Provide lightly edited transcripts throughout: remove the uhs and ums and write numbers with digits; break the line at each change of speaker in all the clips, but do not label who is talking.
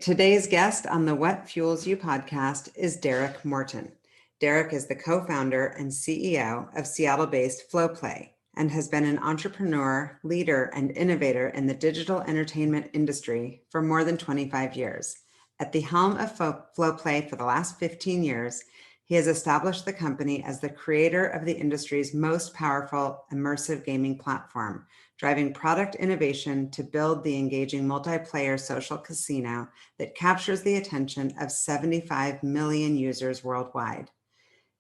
Today's guest on the What Fuels You podcast is Derrick Morton. Derrick is the co-founder and CEO of Seattle-based FlowPlay and has been an entrepreneur, leader, and innovator in the digital entertainment industry for more than 25 years. At the helm of FlowPlay for the last 15 years, he has established the company as the creator of the industry's most powerful immersive gaming platform, driving product innovation to build the engaging multiplayer social casino that captures the attention of 75 million users worldwide.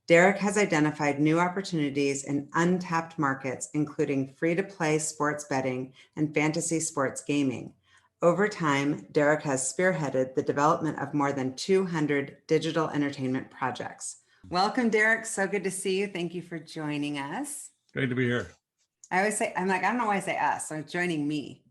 Derrick has identified new opportunities in untapped markets, including free-to-play sports betting and fantasy sports gaming. Over time, Derrick has spearheaded the development of more than 200 digital entertainment projects. Welcome, Derrick. So good to see you. Thank you for joining us.
Great to be here.
I always say, I don't know why I say us, so joining me.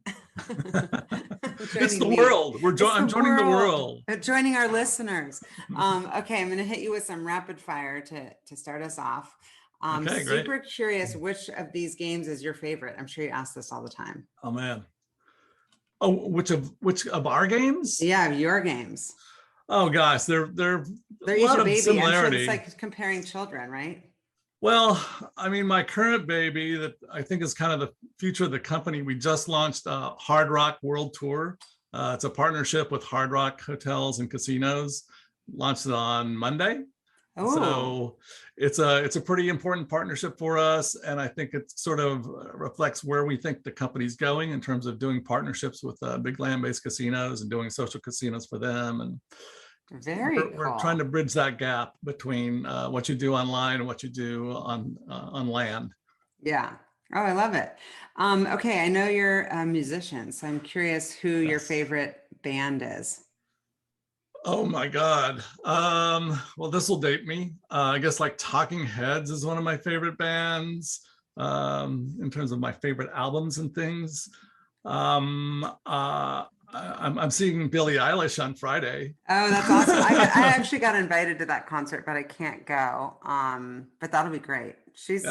It's the world. I'm joining the world.
Joining our listeners. Okay, I'm going to hit you with some rapid fire to start us off.
Okay,
super curious, which of these games is your favorite? I'm sure you ask this all the time.
Oh man. Oh, which of our games?
Yeah, your games.
Oh gosh, they're a lot of similarity.
It's like comparing children, right?
Well, I mean, my current baby that I think is kind of the future of the company, we just launched a Hard Rock World Tour. It's a partnership with Hard Rock hotels and casinos. Launched it on Monday.
Oh.
So it's a pretty important partnership for us. And I think it sort of reflects where we think the company's going in terms of doing partnerships with big land-based casinos and doing social casinos for them. And we're trying to bridge that gap between what you do online and what you do on land.
Yeah. Oh, I love it. Okay, I know you're a musician, so I'm curious who your favorite band is.
Oh my God. Well, this will date me. I guess like Talking Heads is one of my favorite bands in terms of my favorite albums and things. I'm seeing Billie Eilish on Friday.
Oh, that's awesome. I actually got invited to that concert, but I can't go. But that'll be great. She's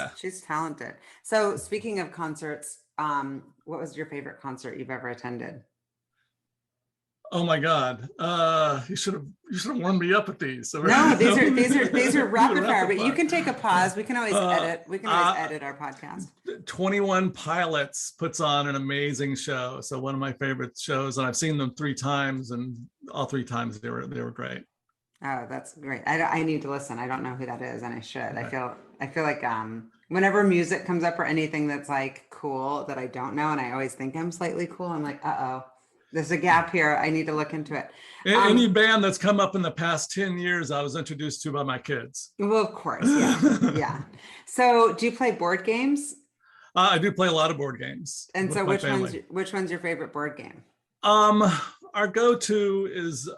talented. So speaking of concerts, what was your favorite concert you've ever attended?
Oh my God! You should have warmed me up with these. So
no, these are rapid fire. But you can take a pause. We can always edit. We can always edit our podcast.
21 Pilots puts on an amazing show. So one of my favorite shows, and I've seen them 3 times, and all 3 times they were great.
Oh, that's great. I need to listen. I don't know who that is, and I should. Right. I feel like whenever music comes up or anything that's like cool that I don't know, and I always think I'm slightly cool, I'm like, there's a gap here. I need to look into it.
Any band that's come up in the past 10 years, I was introduced to by my kids.
Well, of course, yeah, yeah. So, do you play board games?
I do play a lot of board games.
And so, which one's your favorite board game?
Our go-to is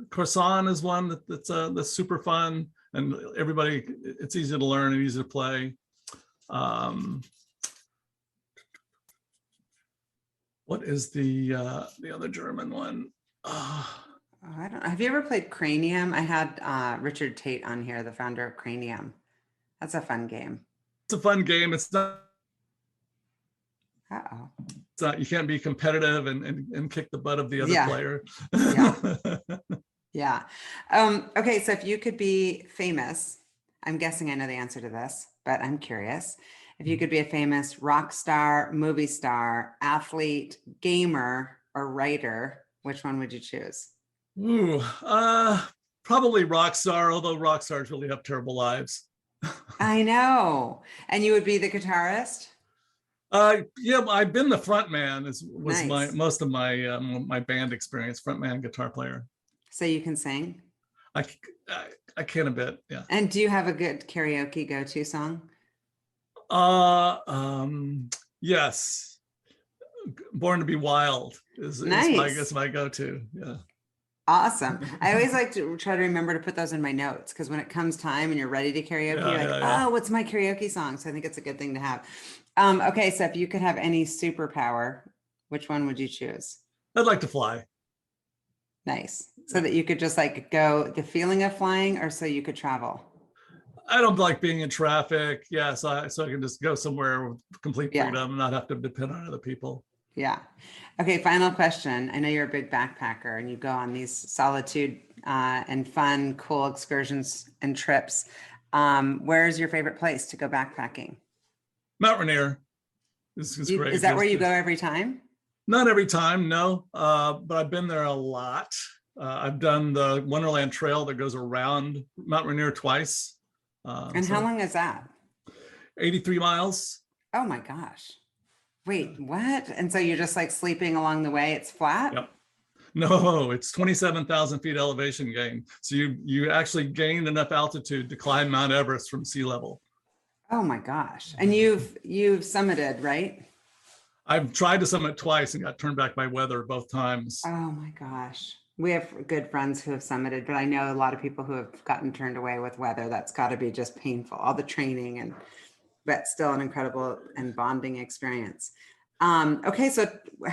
Croissant is one that's super fun, and everybody. It's easy to learn and easy to play. What is the other German one?
I don't know. Have you ever played Cranium? I had Richard Tate on here, the founder of Cranium. That's a fun game.
It's a fun game. It's not. It's not, you can't be competitive and kick the butt of the other player.
Yeah. Okay, so if you could be famous, I'm guessing I know the answer to this, but I'm curious. If you could be a famous rock star, movie star, athlete, gamer, or writer, which one would you choose?
Ooh, probably rock star, although rock stars really have terrible lives.
I know. And you would be the guitarist?
Yeah, I've been the front man. Was
nice.
most of my my band experience, front man, guitar player.
So you can sing?
I can a bit, yeah.
And do you have a good karaoke go-to song?
Yes. Born to Be Wild is my go-to. Yeah.
Awesome. I always like to try to remember to put those in my notes, because when it comes time and you're ready to karaoke, you're like, what's my karaoke song? So I think it's a good thing to have. Okay, so if you could have any superpower, which one would you choose?
I'd like to fly.
Nice. So that you could just like go the feeling of flying, or so you could travel?
I don't like being in traffic. Yeah, so I can just go somewhere with complete freedom and not have to depend on other people.
Yeah. Okay, final question. I know you're a big backpacker and you go on these solitude and fun, cool excursions and trips. Where's your favorite place to go backpacking?
Mount Rainier is
Is
great.
that where you go every time?
Not every time, no, but I've been there a lot. I've done the Wonderland Trail that goes around Mount Rainier twice.
And how long is that?
83 miles.
Oh my gosh. Wait, what? And so you're just like sleeping along the way, it's flat?
Yep. No, it's 27,000 feet elevation gain. So you actually gained enough altitude to climb Mount Everest from sea level.
Oh my gosh. And you've summited, right?
I've tried to summit twice and got turned back by weather both times.
Oh my gosh. We have good friends who have summited, but I know a lot of people who have gotten turned away with weather. That's got to be just painful, all the training, and but still an incredible and bonding experience. Okay, so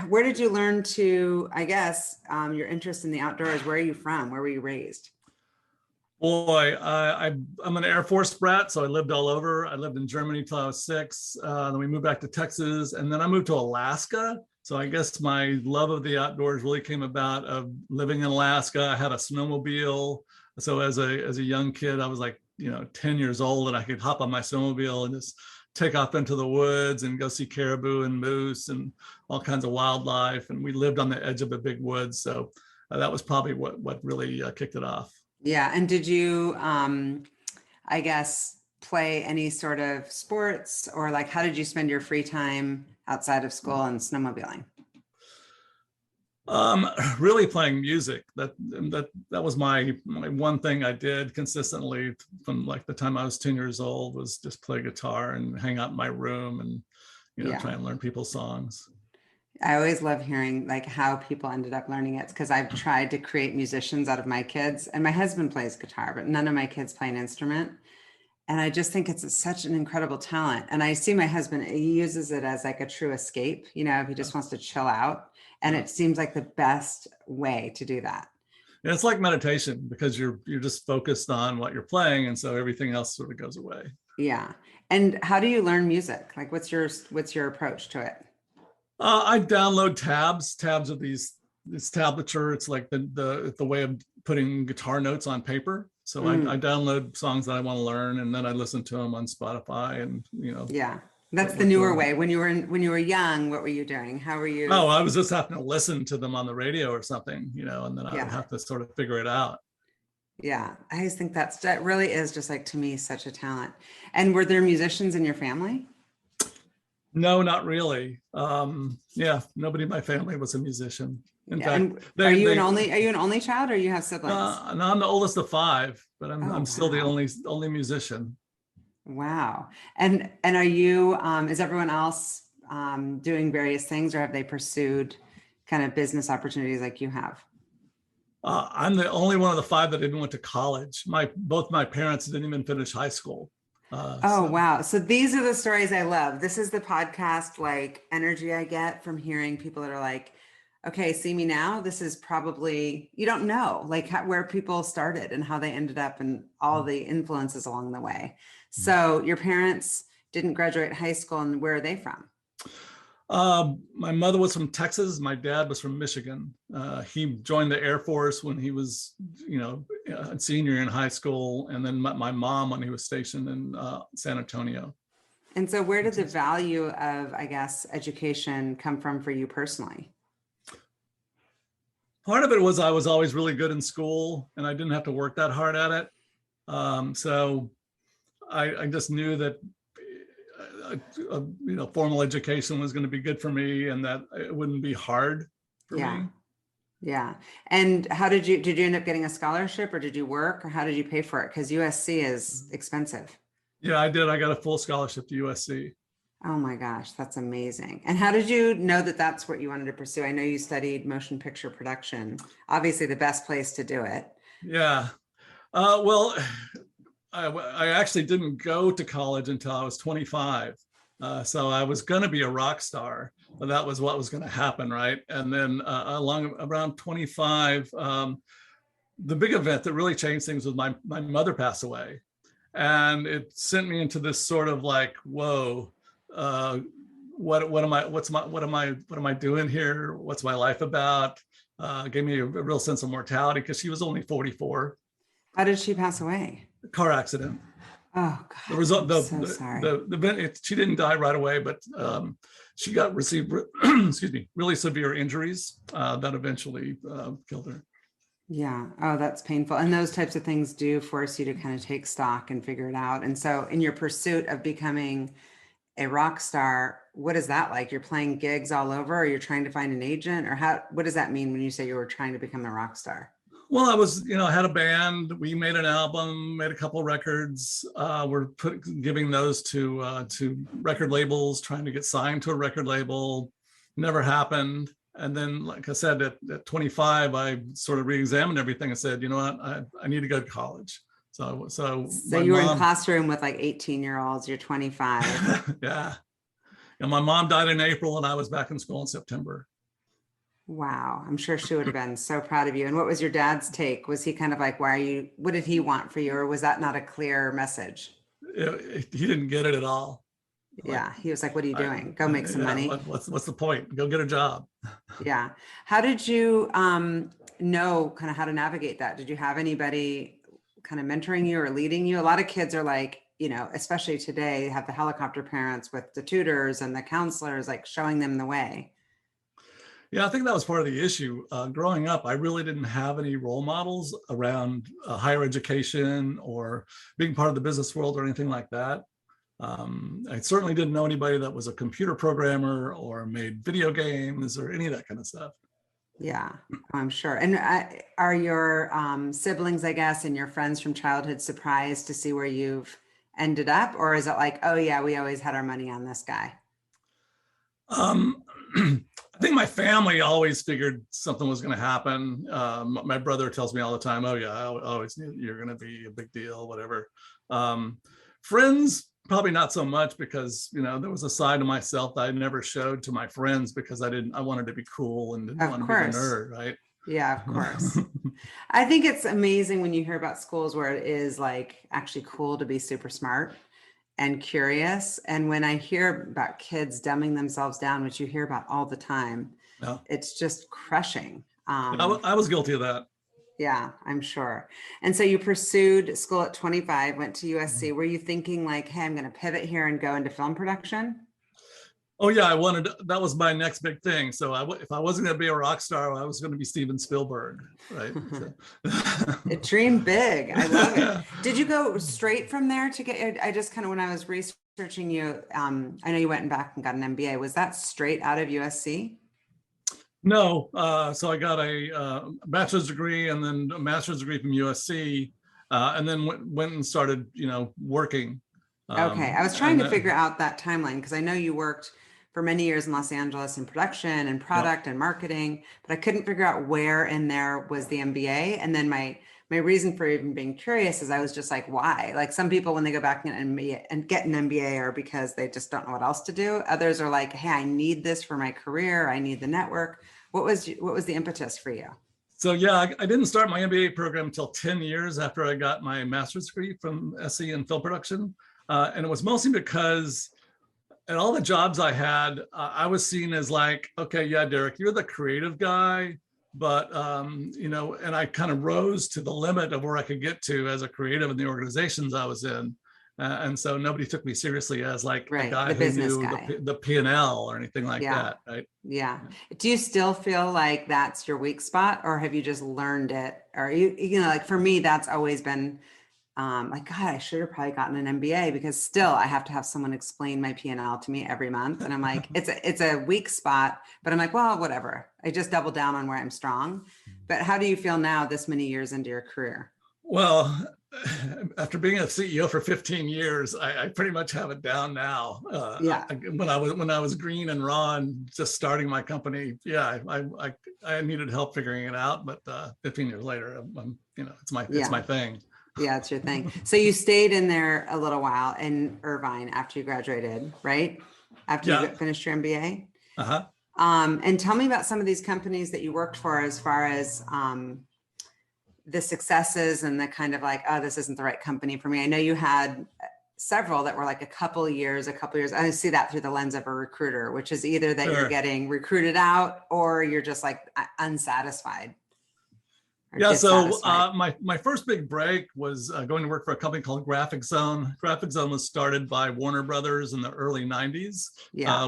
where did you learn to, I guess, your interest in the outdoors? Where are you from? Where were you raised?
Boy, I'm an Air Force brat, so I lived all over. I lived in Germany till I was 6. Then we moved back to Texas, and then I moved to Alaska. So I guess my love of the outdoors really came about of living in Alaska. I had a snowmobile. So as a young kid, I was like, 10 years old, and I could hop on my snowmobile and just take off into the woods and go see caribou and moose and all kinds of wildlife. And we lived on the edge of a big woods. So that was probably what really kicked it off.
Yeah. And did you, I guess, play any sort of sports, or like, how did you spend your free time outside of school and snowmobiling?
Really playing music. That was my one thing I did consistently from like the time I was 10 years old, was just play guitar and hang out in my room and try and learn people's songs.
I always love hearing like how people ended up learning it, because I've tried to create musicians out of my kids, and my husband plays guitar, but none of my kids play an instrument. And I just think it's such an incredible talent. And I see my husband, he uses it as like a true escape, if he just wants to chill out. And it seems like the best way to do that.
Yeah, it's like meditation, because you're just focused on what you're playing, and so everything else sort of goes away.
Yeah. And how do you learn music? Like, what's your approach to it?
I download tabs. Tabs of this tablature. It's like the way of putting guitar notes on paper. So I download songs that I want to learn, and then I listen to them on Spotify, and
Yeah, that's the newer way. When you were young, what were you doing? How were you?
Oh, I was just having to listen to them on the radio or something, and then I would have to sort of figure it out.
Yeah, I just think that really is just like, to me, such a talent. And were there musicians in your family?
No, not really. Nobody in my family was a musician. In fact,
are you an only child, or you have siblings?
No, I'm the oldest of 5, but I'm still the only musician.
Wow. And are you, is everyone else doing various things, or have they pursued kind of business opportunities like you have?
I'm the only one of the 5 that didn't went to college. Both my parents didn't even finish high school.
Wow. So these are the stories I love. This is the podcast like energy I get from hearing people that are like, okay, see me now. This is probably, you don't know like where people started and how they ended up and all the influences along the way. So your parents didn't graduate high school, and where are they from?
My mother was from Texas. My dad was from Michigan. He joined the Air Force when he was, a senior in high school, and then my mom when he was stationed in San Antonio.
And so where did the value of, I guess, education come from for you personally?
Part of it was I was always really good in school, and I didn't have to work that hard at it. So I just knew that formal education was going to be good for me, and that it wouldn't be hard for me.
Yeah. And how did you end up getting a scholarship, or did you work, or how did you pay for it? Because USC is expensive.
Yeah, I did. I got a full scholarship to USC.
Oh my gosh, that's amazing. And how did you know that that's what you wanted to pursue? I know you studied motion picture production, obviously the best place to do it.
Yeah. Well, I actually didn't go to college until I was 25. So I was going to be a rock star, but that was what was going to happen, right? And then around 25, the big event that really changed things was my mother passed away. And it sent me into this sort of like, whoa, what am I doing here? What's my life about? Gave me a real sense of mortality because she was only 44.
How did she pass away?
Car accident.
Oh
The
God,
result,
I'm so sorry.
she didn't die right away, but she received excuse me, really severe injuries that eventually killed her.
Yeah. Oh, that's painful. And those types of things do force you to kind of take stock and figure it out. And so in your pursuit of becoming a rock star, what is that like? You're playing gigs all over, or you're trying to find an agent, or what does that mean when you say you were trying to become a rock star?
Well, I had a band. We made an album, made a couple records. We're giving those to record labels, trying to get signed to a record label. Never happened. And then, like I said, at 25, I sort of re-examined everything and said, you know what, I need to go to college. So
you were in classroom with like 18-year-olds, you're 25.
Yeah. And my mom died in April and I was back in school in September.
Wow. I'm sure she would have been so proud of you. And what was your dad's take? Was he kind of like, what did he want for you? Or was that not a clear message?
He didn't get it at all.
Yeah. He was like, what are you doing? Go make some money.
What's the point? Go get a job.
Yeah. How did you know kind of how to navigate that? Did you have anybody kind of mentoring you or leading you? A lot of kids are like, especially today, have the helicopter parents with the tutors and the counselors, like showing them the way.
Yeah, I think that was part of the issue. Growing up, I really didn't have any role models around higher education or being part of the business world or anything like that. I certainly didn't know anybody that was a computer programmer or made video games or any of that kind of stuff.
Yeah, I'm sure. And are your siblings, I guess, and your friends from childhood surprised to see where you've ended up? Or is it like, oh yeah, we always had our money on this guy?
I think my family always figured something was going to happen. My brother tells me all the time, oh yeah, I always knew you're going to be a big deal, whatever. Friends, probably not so much because, there was a side of myself that I never showed to my friends because I wanted to be cool and didn't want to be a nerd, right?
Yeah, of course. I think it's amazing when you hear about schools where it is like actually cool to be super smart and curious. And when I hear about kids dumbing themselves down, which you hear about all the time,
yeah.
It's just crushing.
I was guilty of that.
Yeah, I'm sure. And so you pursued school at 25, went to USC. Were you thinking like, hey, I'm going to pivot here and go into film production?
Oh yeah, that was my next big thing. So if I wasn't going to be a rock star, I was going to be Steven Spielberg, right?
It dreamed big. I love it. Did you go straight from there to get, I just kind of, when I was researching you, I know you went back and got an MBA. Was that straight out of USC?
No. So I got a bachelor's degree and then a master's degree from USC, and then went and started, working.
Okay. I was trying to figure out that timeline because I know you worked for many years in Los Angeles in production and product and marketing, but I couldn't figure out where in there was the MBA. And then my reason for even being curious is I was just like, why? Like some people, when they go back and get an MBA are because they just don't know what else to do. Others are like, hey, I need this for my career. I need the network. What was the impetus for you?
So yeah, I didn't start my MBA program until 10 years after I got my master's degree from SC in film production. And it was mostly because at all the jobs I had, I was seen as like, okay, yeah, Derrick, you're the creative guy, but, and I kind of rose to the limit of where I could get to as a creative in the organizations I was in. And so nobody took me seriously as like a guy who knew the P&L or anything like that, right?
Yeah. Do you still feel like that's your weak spot, or have you just learned it? Or like for me, that's always been like, God, I should have probably gotten an MBA because still I have to have someone explain my P&L to me every month. And I'm like, it's a weak spot, but I'm like, well, whatever. I just double down on where I'm strong. But how do you feel now this many years into your career?
Well, after being a CEO for 15 years, I pretty much have it down now. When I was green and raw and just starting my company, I needed help figuring it out. But 15 years later, it's my thing.
Yeah, it's your thing. So you stayed in there a little while in Irvine after you graduated, right? After you finished your MBA?
Uh-huh.
And tell me about some of these companies that you worked for as far as the successes and the kind of like, oh, this isn't the right company for me. I know you had several that were like a couple years. I see that through the lens of a recruiter, which is either that you're getting recruited out or you're just like unsatisfied.
Yeah, so my first big break was going to work for a company called Graphic Zone. Graphic Zone was started by Warner Brothers in the early 90s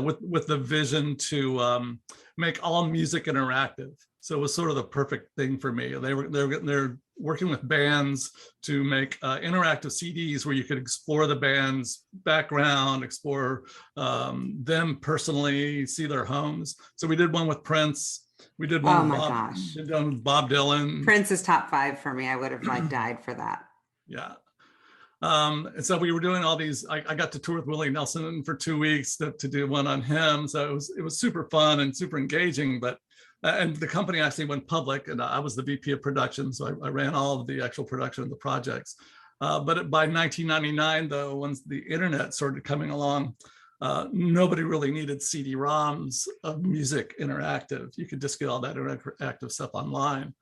with the vision to make all music interactive. So it was sort of the perfect thing for me. They're working with bands to make interactive CDs where you could explore the band's background, explore them personally, see their homes. So we did one with Prince. We did one with Bob Dylan.
Prince is top 5 for me. I would have like died for that.
Yeah. And so we were doing all these. I got to tour with Willie Nelson for 2 weeks to do one on him. So it was super fun and super engaging. But and the company actually went public, and I was the VP of production, so I ran all of the actual production of the projects. But by 1999, though, once the internet started coming along, nobody really needed CD-ROMs of music interactive. You could just get all that interactive stuff online.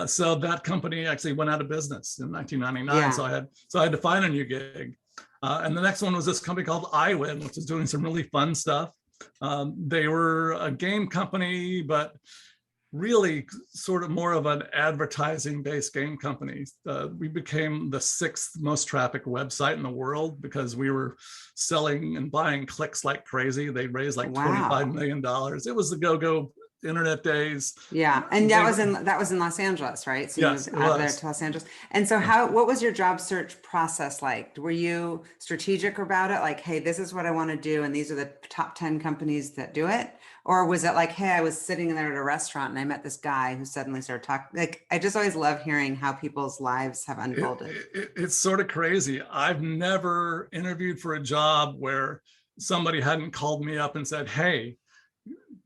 So that company actually went out of business in 1999. Yeah. So I had to find a new gig. And the next one was this company called iWin, which is doing some really fun stuff. They were a game company, but really sort of more of an advertising-based game company. We became the 6th most trafficked website in the world because we were selling and buying clicks like crazy. They raised like $25 million. It was the go-go internet days.
Yeah, and that was in Los Angeles, right? So
yes,
you moved out there to Los Angeles. And so what was your job search process like? Were you strategic about it? Like, hey, this is what I want to do, and these are the top 10 companies that do it? Or was it like, hey, I was sitting there at a restaurant and I met this guy who suddenly started talking? Like, I just always love hearing how people's lives have unfolded.
It's sort of crazy. I've never interviewed for a job where somebody hadn't called me up and said, hey,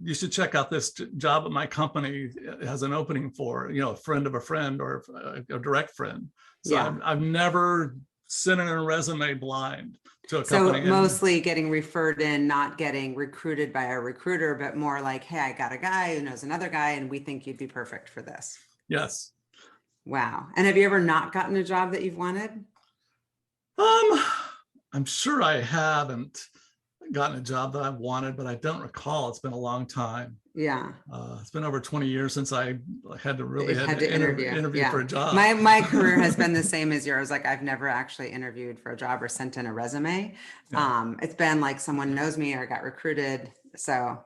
you should check out this job at my company. It has an opening for, a friend of a friend or a direct friend. So yeah. I've never sent in a resume blind to a company.
So mostly getting referred in, not getting recruited by a recruiter, but more like, hey, I got a guy who knows another guy and we think you'd be perfect for this.
Yes.
Wow. And have you ever not gotten a job that you've wanted?
I'm sure I haven't gotten a job that I've wanted, but I don't recall. It's been a long time.
Yeah.
It's been over 20 years since I had to really interview for a job.
My career has been the same as yours. Like I've never actually interviewed for a job or sent in a resume. Yeah. It's been like someone knows me or got recruited. So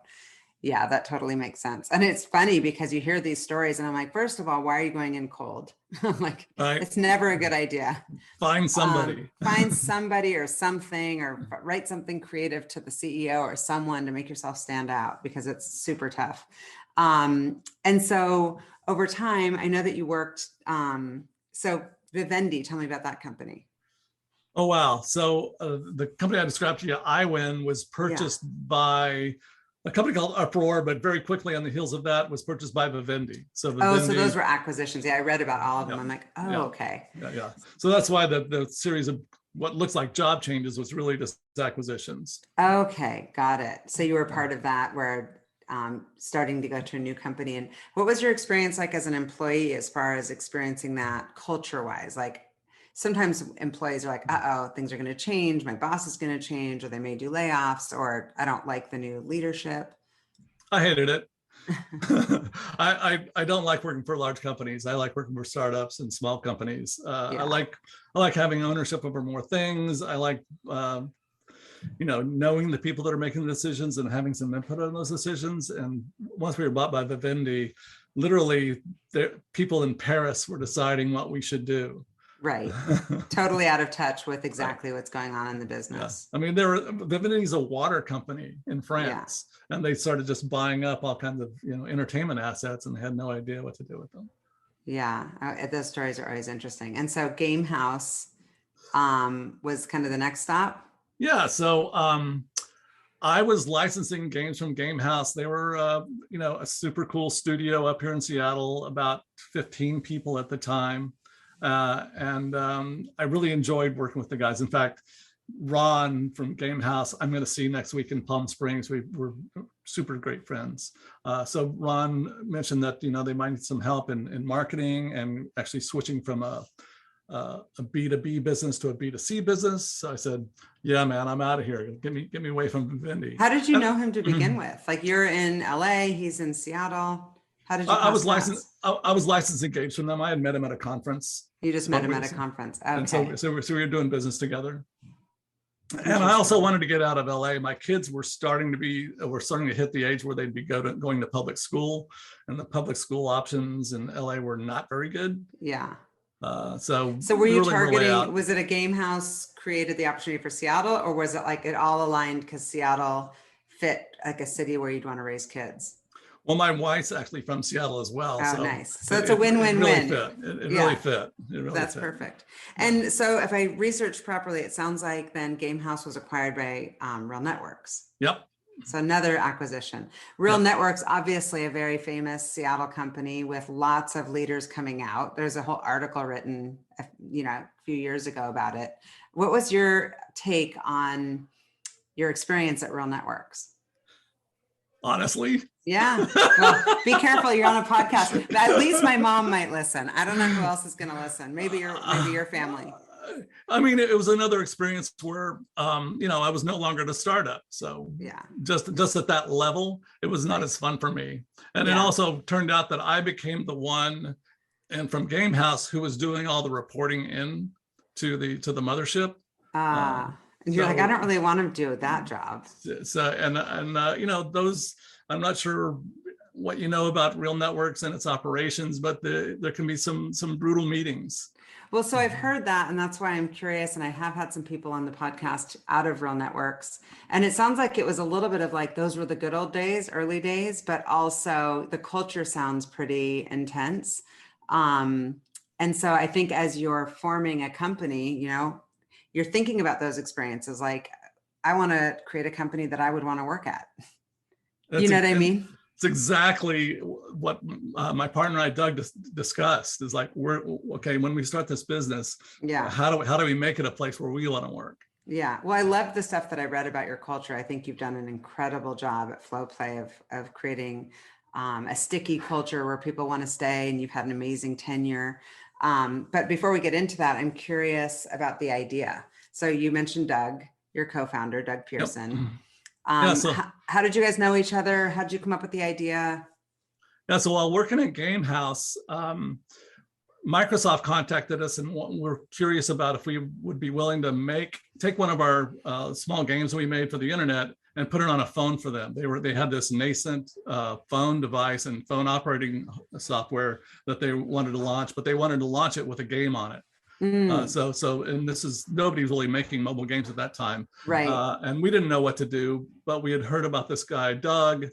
yeah, that totally makes sense. And it's funny because you hear these stories and I'm like, first of all, why are you going in cold? I'm like, it's never a good idea.
Find somebody.
Find somebody or something, or write something creative to the CEO or someone to make yourself stand out, because it's super tough. And so over time, I know that you worked, so Vivendi, tell me about that company.
Oh, wow. So the company I described to you, iWin, was purchased by a company called Uproar, but very quickly on the heels of that was purchased by Vivendi. So Vivendi,
so those were acquisitions. Yeah, I read about all of them. I'm like, okay.
Yeah. So that's why the series of what looks like job changes was really just acquisitions.
Okay, got it. So you were part of that, where starting to go to a new company. And what was your experience like as an employee, as far as experiencing that culture-wise? Like, sometimes employees are like, things are going to change. My boss is going to change, or they may do layoffs, or I don't like the new leadership.
I hated it. I don't like working for large companies. I like working for startups and small companies. I like having ownership over more things. I like, knowing the people that are making the decisions and having some input on those decisions. And once we were bought by Vivendi, literally people in Paris were deciding what we should do.
Right. Totally out of touch with exactly what's going on in the business.
Yeah. I mean, Vivendi is a water company in France, and they started just buying up all kinds of, entertainment assets, and they had no idea what to do with them.
Yeah. Those stories are always interesting. And so Gamehouse was kind of the next stop.
Yeah. So I was licensing games from Gamehouse. They were, a super cool studio up here in Seattle, about 15 people at the time. And I really enjoyed working with the guys. In fact, Ron from Gamehouse, I'm going to see next week in Palm Springs. We're super great friends. So Ron mentioned that, they might need some help in marketing and actually switching from a a B2B business to a B2C business. So I said, yeah, man, I'm out of here. Get me away from Vivendi.
How did you know him to begin with? Like, you're in LA, he's in Seattle. How did you
I
cross
was licensed.
paths?
I was licensed engaged from them. I had met him at a conference.
You just met him at a conference.
And
Okay.
so we were doing business together. And I also
Interesting.
wanted to get out of LA. My kids were starting to hit the age where they'd be going to public school, and the public school options in LA were not very good.
Yeah.
So
were you
really
targeting, was it a game house created the opportunity for Seattle, or was it like it all aligned because Seattle fit like a city where you'd want to raise kids?
Well, my wife's actually from Seattle as well.
Oh,
So
nice. So it's a win-win-win.
It really fit. It
Yeah.
really fit. It really
That's
fit.
perfect. And so if I researched properly, it sounds like then Game House was acquired by Real Networks.
Yep.
So another acquisition. Real
Yep.
Networks, obviously a very famous Seattle company with lots of leaders coming out. There's a whole article written, a few years ago about it. What was your take on your experience at Real Networks?
Honestly.
Yeah. Well, be careful. You're on a podcast. At least my mom might listen. I don't know who else is going to listen. Maybe your family.
I mean, it was another experience where, I was no longer at a startup. So
Yeah.
just at that level, it was not as fun for me. And it also turned out that I became the one, and from Game House, who was doing all the reporting in to the mothership.
And you're like, I don't really want to do that job.
So, those, I'm not sure what you know about Real Networks and its operations, but there can be some brutal meetings.
Well, so I've heard that, and that's why I'm curious. And I have had some people on the podcast out of Real Networks, and it sounds like it was a little bit of like, those were the good old days, early days, but also the culture sounds pretty intense. And so I think as you're forming a company, you're thinking about those experiences. Like, I want to create a company that I would want to work at. You know what I mean?
It's exactly what my partner and I, Doug, discussed. Is like, we're okay when we start this business.
Yeah.
How do we make it a place where we want to work?
Yeah. Well, I love the stuff that I read about your culture. I think you've done an incredible job at FlowPlay of creating a sticky culture where people want to stay, and you've had an amazing tenure. But before we get into that, I'm curious about the idea. So you mentioned Doug, your co-founder, Doug Pearson.
Yep.
How did you guys know each other? How did you come up with the idea?
Yeah, so while working at Game House, Microsoft contacted us, and we're curious about if we would be willing to take one of our small games we made for the internet and put it on a phone for them. They had this nascent phone device and phone operating software that they wanted to launch, but they wanted to launch it with a game on it. And this is, nobody's really making mobile games at that time.
Right.
And we didn't know what to do, but we had heard about this guy, Doug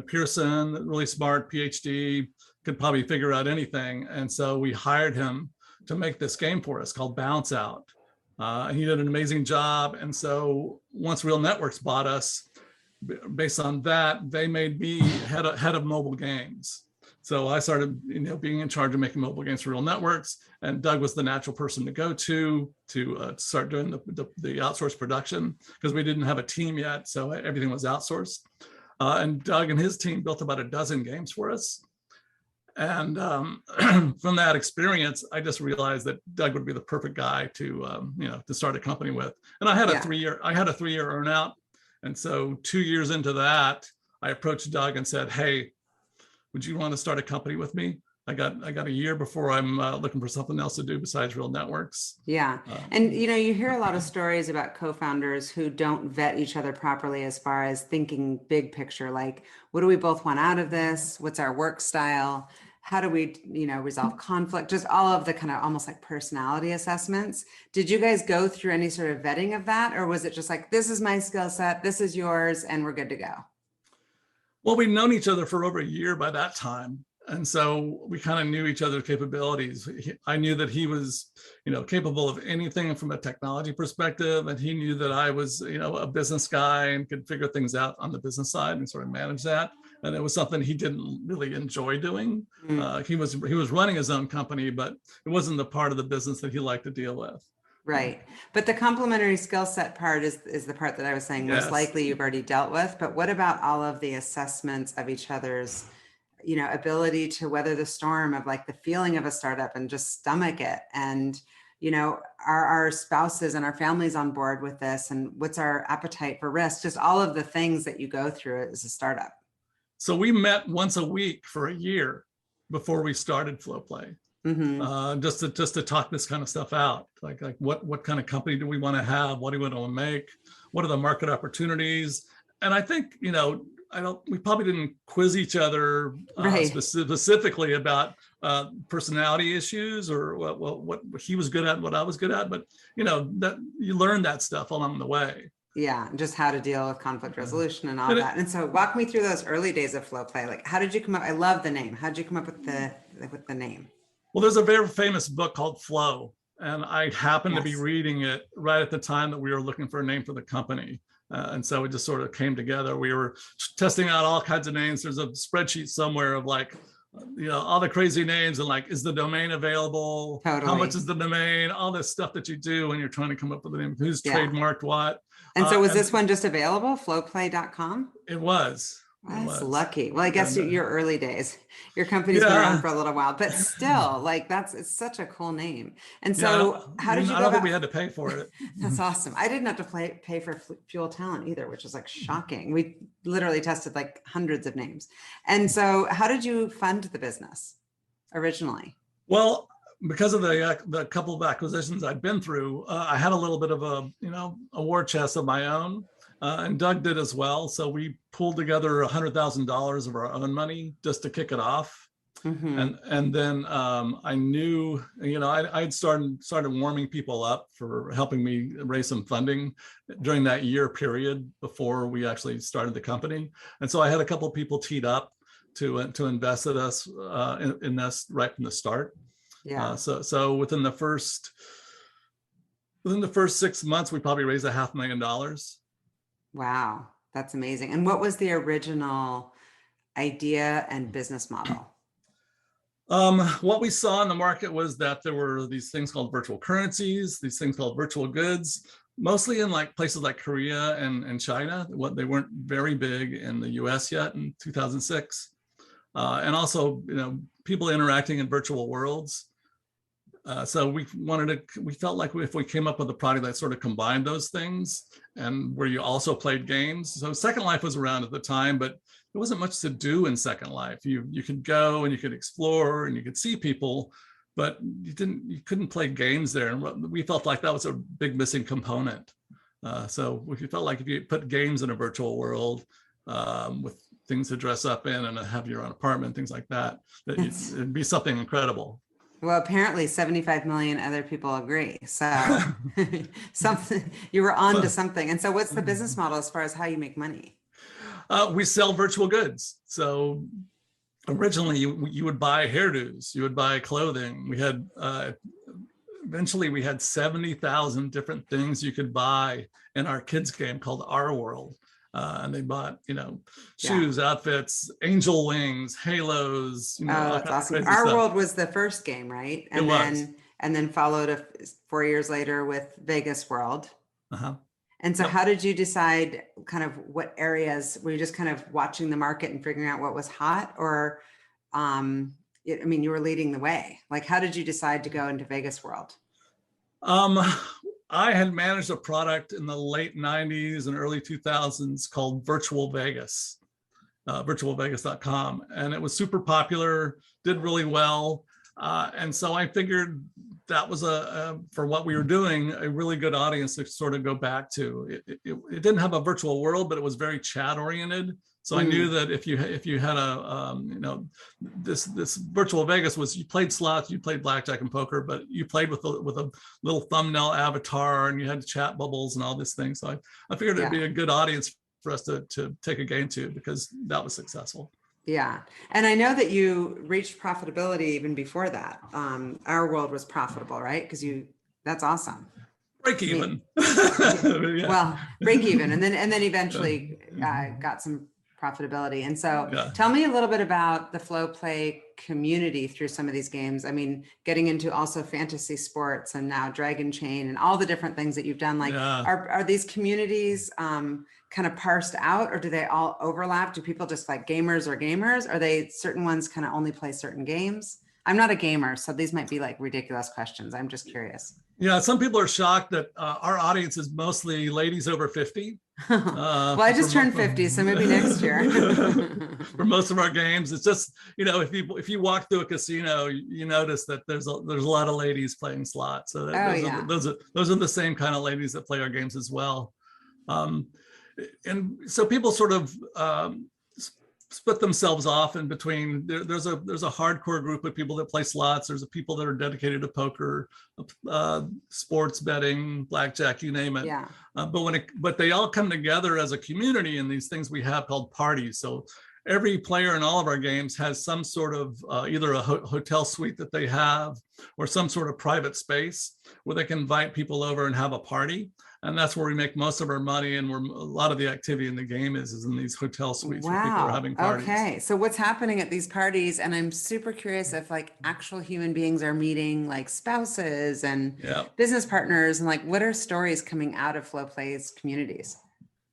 Pearson, really smart, PhD, could probably figure out anything. And so we hired him to make this game for us called Bounce Out. He did an amazing job. And so once Real Networks bought us, based on that, they made me head of mobile games. So I started, being in charge of making mobile games for Real Networks, and Doug was the natural person to go to start doing the outsourced production, because we didn't have a team yet, so everything was outsourced. And Doug and his team built about a dozen games for us. And from that experience, I just realized that Doug would be the perfect guy to start a company with. And I had a 3-year earnout, and so 2 years into that, I approached Doug and said, "Hey, would you want to start a company with me? I got a year before I'm looking for something else to do besides Real Networks."
Yeah. And, you hear a lot of stories about co-founders who don't vet each other properly as far as thinking big picture, like, what do we both want out of this? What's our work style? How do we, resolve conflict? Just all of the kind of almost like personality assessments. Did you guys go through any sort of vetting of that? Or was it just like, this is my skill set, this is yours, and we're good to go?
Well, we'd known each other for over a year by that time. And so we kind of knew each other's capabilities. I knew that he was, capable of anything from a technology perspective. And he knew that I was, a business guy and could figure things out on the business side and sort of manage that. And it was something he didn't really enjoy doing. He was running his own company, but it wasn't the part of the business that he liked to deal with.
Right. But the complementary skill set part is the part that I was saying most likely you've already dealt with. But what about all of the assessments of each other's, ability to weather the storm of like the feeling of a startup and just stomach it? And, are our spouses and our families on board with this? And what's our appetite for risk? Just all of the things that you go through as a startup.
So we met once a week for a year before we started FlowPlay. Just to talk this kind of stuff out, like what kind of company do we want to have? What do we want to make? What are the market opportunities? And I think, we probably didn't quiz each other specifically about personality issues or what he was good at, what I was good at, but that you learn that stuff along the way.
Yeah, just how to deal with conflict resolution and all that. And so walk me through those early days of FlowPlay. Like, how did you come up? I love the name. How did you come up with the name?
Well, there's a very famous book called Flow, and I happened to be reading it right at the time that we were looking for a name for the company. And so it just sort of came together. We were testing out all kinds of names. There's a spreadsheet somewhere of all the crazy names and is the domain available?
Totally.
How much is the domain? All this stuff that you do when you're trying to come up with a name, who's trademarked what.
And so was this one just available, flowplay.com?
It was.
That's lucky. Well, I guess your early days, your company's been around for a little while, but still, it's such a cool name. And so how did you go
I don't think we had to pay for it.
That's awesome. I didn't have to pay for Fuel Talent either, which is shocking. We literally tested hundreds of names. And so how did you fund the business originally?
Well, because of the couple of acquisitions I'd been through, I had a little bit of a war chest of my own. And Doug did as well. So we pulled together $100,000 of our own money just to kick it off. And then I knew, I'd started warming people up for helping me raise some funding during that year period before we actually started the company. And so I had a couple of people teed up to invest in us in this right from the start.
Yeah.
So within the first 6 months, we probably raised $500,000.
Wow, that's amazing. And what was the original idea and business model?
What we saw in the market was that there were these things called virtual currencies, these things called virtual goods, mostly in places like Korea and China. They weren't very big in the US yet in 2006. And also, people interacting in virtual worlds. So we felt like if we came up with a product that sort of combined those things and where you also played games. So Second Life was around at the time, but there wasn't much to do in Second Life. You could go and you could explore and you could see people, but you couldn't play games there. And we felt like that was a big missing component. So we felt like if you put games in a virtual world with things to dress up in and have your own apartment, things like that, it'd be something incredible.
Well, apparently 75 million other people agree. So something, you were on to something. And so what's the business model as far as how you make money?
We sell virtual goods. So originally you would buy hairdos, you would buy clothing. We had, eventually we had 70,000 different things you could buy in our kids game called Our World. And they bought, shoes, outfits, angel wings, halos.
That's awesome. Our World was the first game, right? And then followed 4 years later with Vegas World. And so how did you decide kind of what areas, were you just kind of watching the market and figuring out what was hot, or, you were leading the way. How did you decide to go into Vegas World?
I had managed a product in the late 90s and early 2000s called Virtual Vegas, virtualvegas.com. And it was super popular, did really well. And so I figured that was for what we were doing, a really good audience to sort of go back to. It didn't have a virtual world, but it was very chat oriented. So I knew that if you had this Virtual Vegas was, you played slots, you played blackjack and poker, but you played with a little thumbnail avatar and you had chat bubbles and all these things. So I figured it'd be a good audience for us to take a game to, because that was successful.
Yeah. And I know that you reached profitability even before that. Our World was profitable, right? Because that's awesome.
Break even.
Well, break even. And then eventually got some profitability. And so tell me a little bit about the FlowPlay community through some of these games. Getting into also fantasy sports and now Dragon Chain and all the different things that you've done. Are these communities kind of parsed out, or do they all overlap? Do people just like gamers? Are they certain ones kind of only play certain games? I'm not a gamer, so these might be like ridiculous questions. I'm just curious.
Yeah, some people are shocked that our audience is mostly ladies over 50.
Well, I just turned 50, so maybe next year.
For most of our games, it's just, if you walk through a casino, you notice that there's a lot of ladies playing slots. So those are the same kind of ladies that play our games as well. And so people sort of split themselves off in between. There's a hardcore group of people that play slots. There's people that are dedicated to poker, sports betting, blackjack, you name it.
Yeah.
But they all come together as a community in these things we have called parties. So every player in all of our games has some sort of either a hotel suite that they have or some sort of private space where they can invite people over and have a party. And that's where we make most of our money, and where a lot of the activity in the game is in these hotel suites where people are having parties.
Okay, so what's happening at these parties? And I'm super curious if like actual human beings are meeting like spouses and business partners, and like what are stories coming out of FlowPlay's communities?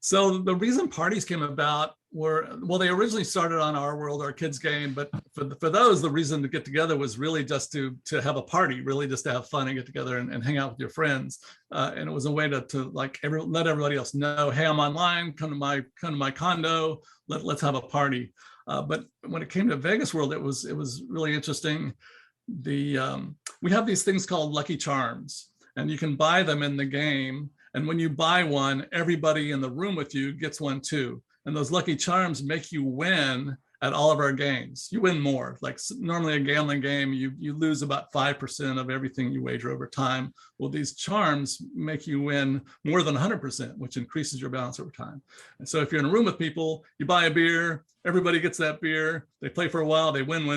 So the reason parties came about they originally started on Our World, our kids game, but for those, the reason to get together was really just to have a party, really just to have fun and get together and hang out with your friends. And it was a way to like let everybody else know, hey, I'm online, come to my condo, let's have a party. But when it came to Vegas World, it was really interesting. We have these things called Lucky Charms, and you can buy them in the game. And when you buy one, everybody in the room with you gets one too. And those Lucky Charms make you win at all of our games. You win more. Like normally a gambling game, you lose about 5% of everything you wager over time. Well, these charms make you win more than 100%, which increases your balance over time. And so if you're in a room with people, you buy a beer, everybody gets that beer, they play for a while, they win,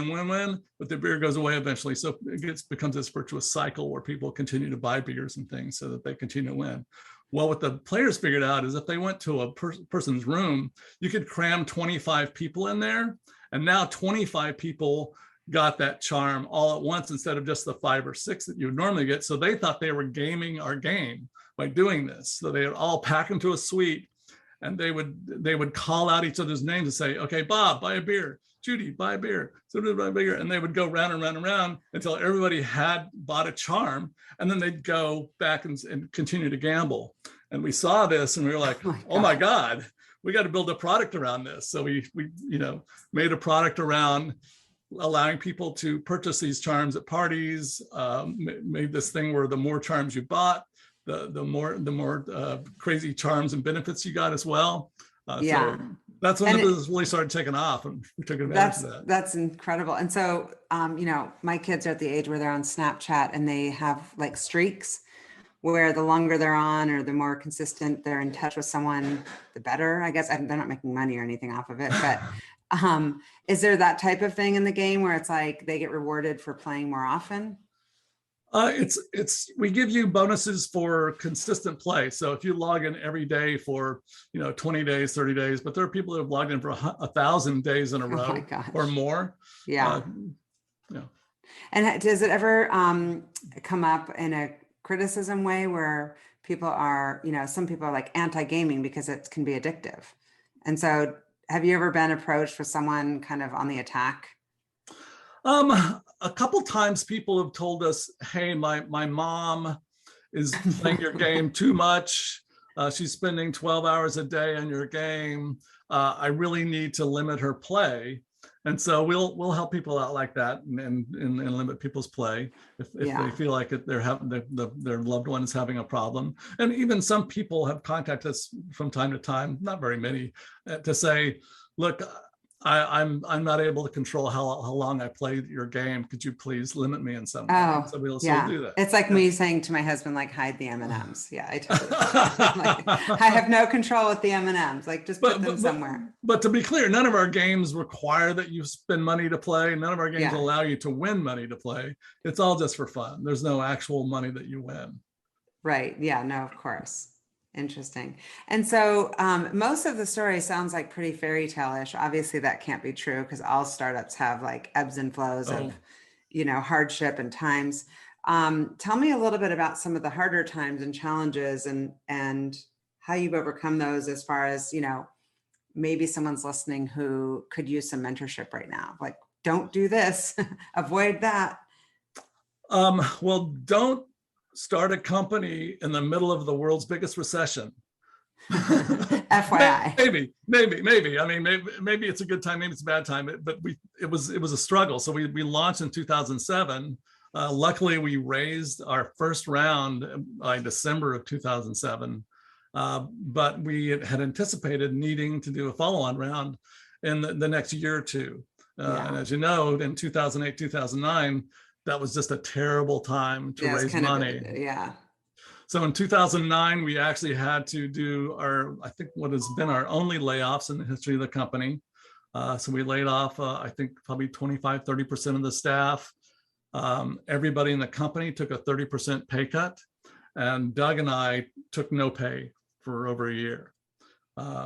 but the beer goes away eventually. So it becomes this virtuous cycle where people continue to buy beers and things so that they continue to win. Well, what the players figured out is if they went to a person's room, you could cram 25 people in there. And now 25 people got that charm all at once instead of just the 5 or 6 that you would normally get. So they thought they were gaming our game by doing this. So they would all pack into a suite, and they would call out each other's names and say, okay, Bob, buy a beer. Judy, buy a beer. So buy a beer. And they would go round and round and round until everybody had bought a charm. And then they'd go back and continue to gamble. And we saw this and we were like, oh my God, we got to build a product around this. So we made a product around allowing people to purchase these charms at parties, made this thing where the more charms you bought, the more crazy charms and benefits you got as well. So that's when the business really started taking off, and we took advantage of that.
That's incredible. And so, my kids are at the age where they're on Snapchat and they have like streaks where the longer they're on or the more consistent they're in touch with someone, the better, I guess. They're not making money or anything off of it, but is there that type of thing in the game where it's like they get rewarded for playing more often?
We give you bonuses for consistent play. So if you log in every day for 20 days, 30 days, but there are people who have logged in for 1,000 days in a row or more.
And does it ever come up in a criticism way where people are, some people are like anti-gaming because it can be addictive? And so have you ever been approached with someone kind of on the attack?
A couple times people have told us, hey, my mom is playing your game too much. She's spending 12 hours a day on your game. I really need to limit her play. And so we'll help people out like that and limit people's play if they feel like their loved one is having a problem. And even some people have contacted us from time to time, not very many, to say, look, I'm not able to control how long I play your game. Could you please limit me in some way? So we'll still do that.
It's like me saying to my husband, like, hide the M&Ms. Yeah, I totally. Like, I have no control with the M&Ms. Like, just put them somewhere.
But to be clear, none of our games require that you spend money to play. None of our games allow you to win money to play. It's all just for fun. There's no actual money that you win.
Right. Yeah. No, of course. Interesting. And so most of the story sounds like pretty fairy tale-ish. Obviously that can't be true because all startups have like ebbs and flows of, hardship and times. Tell me a little bit about some of the harder times and challenges and how you've overcome those as far as, maybe someone's listening who could use some mentorship right now. Like, don't do this, avoid that?
Well, don't start a company in the middle of the world's biggest recession.
FYI.
Maybe. I mean, maybe it's a good time, maybe it's a bad time, but it was a struggle. So we launched in 2007. Luckily, we raised our first round by December of 2007. But we had anticipated needing to do a follow-on round in the next year or two. And as you know, in 2008, 2009, that was just a terrible time to raise money. So in 2009, we actually had to do I think what has been our only layoffs in the history of the company. So we laid off, I think probably 25, 30% of the staff. Everybody in the company took a 30% pay cut, and Doug and I took no pay for over a year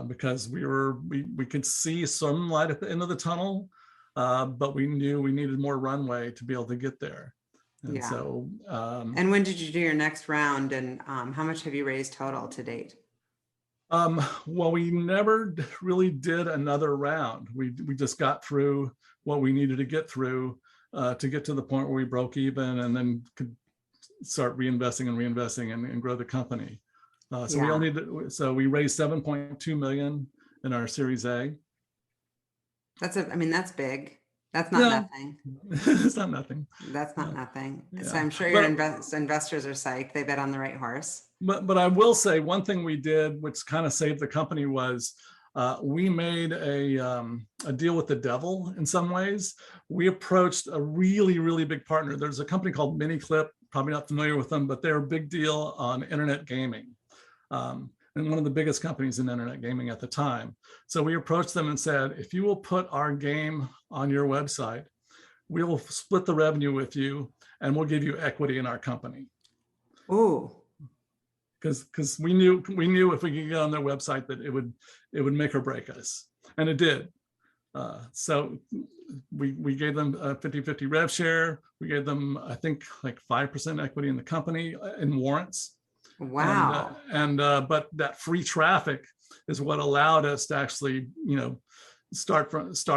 because we could see some light at the end of the tunnel, but we knew we needed more runway to be able to get there. And so,
and when did you do your next round, and how much have you raised total to date?
Well, we never really did another round. We just got through what we needed to get through to get to the point where we broke even, and then could start reinvesting and grow the company. So we raised 7.2 million in our Series A.
I mean, that's big. That's not nothing.
It's not nothing.
That's not nothing. So I'm sure your investors are psyched. They bet on the right horse.
But I will say one thing we did, which kind of saved the company, was we made a deal with the devil in some ways. We approached a really, really big partner. There's a company called MiniClip, probably not familiar with them, but they're a big deal on internet gaming. And one of the biggest companies in internet gaming at the time. So we approached them and said, if you will put our game on your website, we will split the revenue with you, and we'll give you equity in our company.
Ooh.
Because we knew if we could get on their website that it would make or break us, and it did. So we gave them a 50-50 rev share. We gave them, I think, like 5% equity in the company in warrants.
Wow.
But that free traffic is what allowed us to actually, start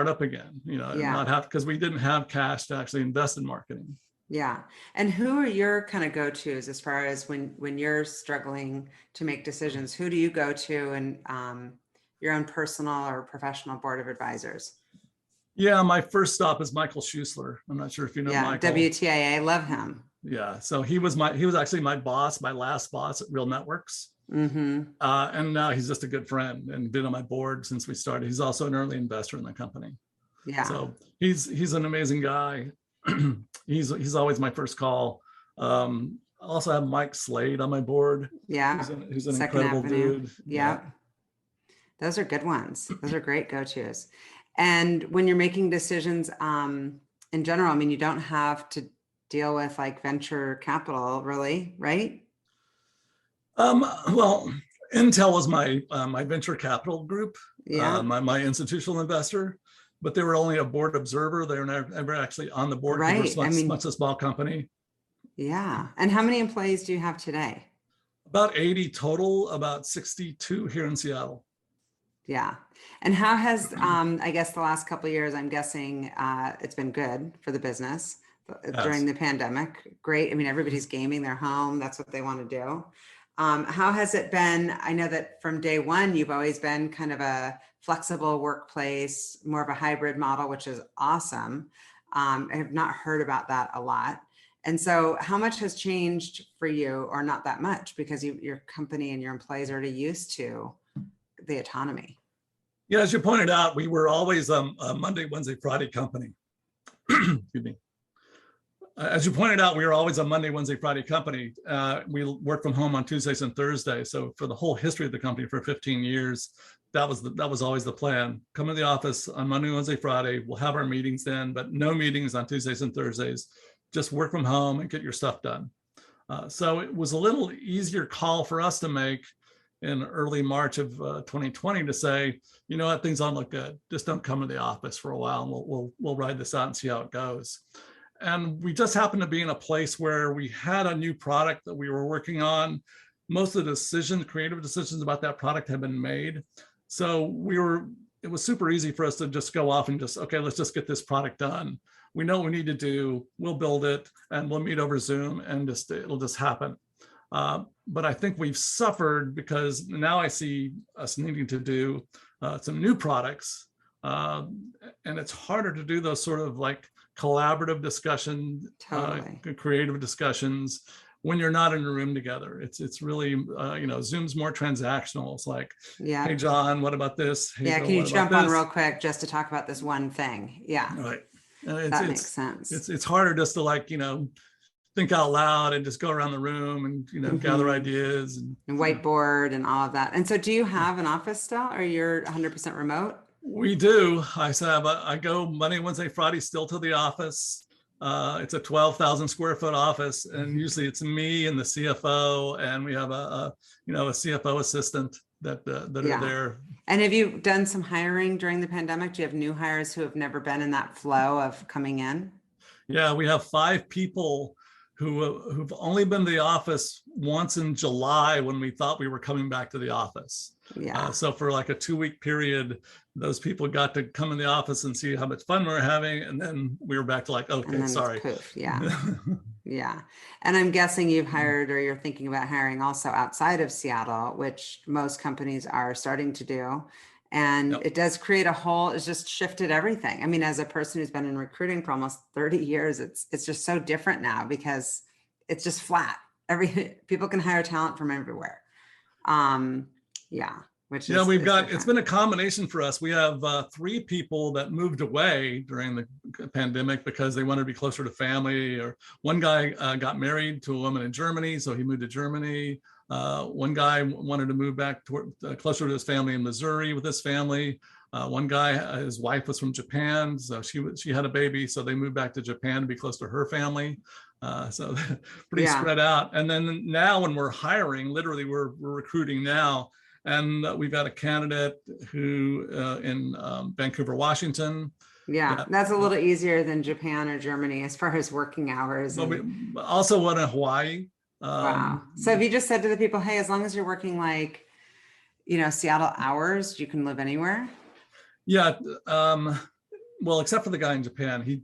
up again, not have, because we didn't have cash to actually invest in marketing.
Yeah. And who are your kind of go-tos as far as when you're struggling to make decisions? Who do you go to in your own personal or professional board of advisors?
Yeah, my first stop is Michael Schuessler. I'm not sure if you know Michael.
WTIA, love him.
Yeah, so he was actually my boss, my last boss at Real Networks.
Mm-hmm.
And now he's just a good friend and been on my board since we started. He's also an early investor in the company.
Yeah.
So he's an amazing guy. He's always my first call. I also have Mike Slade on my board.
Yeah.
Who's an incredible dude.
Yeah. Those are good ones. Those are great go-tos. And when you're making decisions in general, I mean, you don't have to deal with like venture capital, really, right?
Well, Intel was my venture capital group,
yeah.
My institutional investor, but they were only a board observer. They were never actually on the board.
Right.
We're much a small company.
Yeah. And how many employees do you have today?
About 80 total, about 62 here in Seattle.
Yeah. And how has, I guess the last couple of years, I'm guessing it's been good for the business during the pandemic. Great. I mean, everybody's gaming their home. That's what they want to do. How has it been? I know that from day one, you've always been kind of a flexible workplace, more of a hybrid model, which is awesome. I have not heard about that a lot. And so how much has changed for you, or not that much, because your company and your employees are already used to the autonomy?
Yeah, as you pointed out, we were always a Monday, Wednesday, Friday company. Excuse me. As you pointed out, we were always a Monday, Wednesday, Friday company. We work from home on Tuesdays and Thursdays. So for the whole history of the company for 15 years, that was always the plan. Come to the office on Monday, Wednesday, Friday. We'll have our meetings then, but no meetings on Tuesdays and Thursdays. Just work from home and get your stuff done. So it was a little easier call for us to make in early March of 2020 to say, you know what, things don't look good. Just don't come to the office for a while, and we'll ride this out and see how it goes. And we just happened to be in a place where we had a new product that we were working on. Most of the creative decisions about that product had been made. So we were it was super easy for us to just go off and just, okay, let's just get this product done. We know what we need to do. We'll build it and we'll meet over Zoom and it'll just happen. But I think we've suffered because now I see us needing to do some new products. And it's harder to do those sort of like collaborative discussion,
Totally.
creative discussions when you're not in a room together. It's really, Zoom's more transactional. It's like,
Yeah.
hey, John, what about this? Hey,
Yeah.
Bill,
Can you
what
jump
about
on
this?
real quick just to talk about this one thing? Yeah.
Right. And
That makes sense.
It's harder just to like, think out loud and just go around the room and, gather ideas
and whiteboard and all of that. And so do you have an office still, or you're 100% remote?
We do. I go Monday, Wednesday, Friday still to the office. It's a 12,000 square foot office, and usually it's me and the CFO, and we have a CFO assistant that are there.
And have you done some hiring during the pandemic? Do you have new hires who have never been in that flow of coming in?
Yeah, we have 5 people who've only been to the office once in July when we thought we were coming back to the office.
Yeah.
So for like a 2-week period, those people got to come in the office and see how much fun we were having. And then we were back to like, okay, sorry.
Poof. Yeah. Yeah. And I'm guessing you've hired, or you're thinking about hiring also outside of Seattle, which most companies are starting to do. And
Yep.
it does create it's just shifted everything. I mean, as a person who's been in recruiting for almost 30 years, it's just so different now because it's just flat. People can hire talent from everywhere. Which is,
it's been a combination for us. We have 3 people that moved away during the pandemic because they wanted to be closer to family, or one guy got married to a woman in Germany, so he moved to Germany. One guy wanted to move back closer to his family in Missouri with his family. One guy, his wife was from Japan, so she had a baby, so they moved back to Japan to be close to her family. So pretty spread out. And then now when we're hiring, literally we're recruiting now, and we've got a candidate who in Vancouver, Washington.
Yeah, that's a little easier than Japan or Germany as far as working hours.
But we also one in Hawaii.
Wow. So have you just said to the people, hey, as long as you're working like, Seattle hours, you can live anywhere?
Yeah. Well, except for the guy in Japan,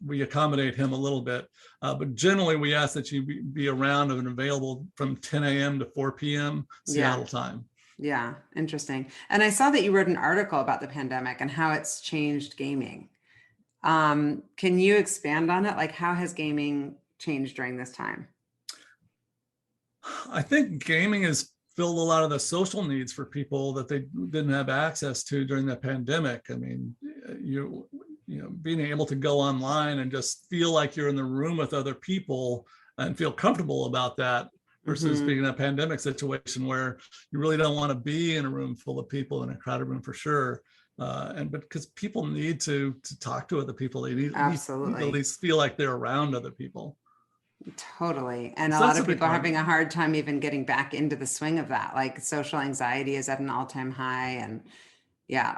we accommodate him a little bit, but generally we ask that you be around and available from 10 a.m. to 4 p.m. Seattle time.
Yeah, interesting. And I saw that you wrote an article about the pandemic and how it's changed gaming. Can you expand on it? Like, how has gaming changed during this time?
I think gaming has filled a lot of the social needs for people that they didn't have access to during the pandemic. I mean, being able to go online and just feel like you're in the room with other people and feel comfortable about that versus being in a pandemic situation where you really don't want to be in a room full of people, in a crowded room for sure. But because people need to talk to other people, they need to at least feel like they're around other people.
Totally. And a lot of people are having a hard time even getting back into the swing of that. Like social anxiety is at an all-time high, and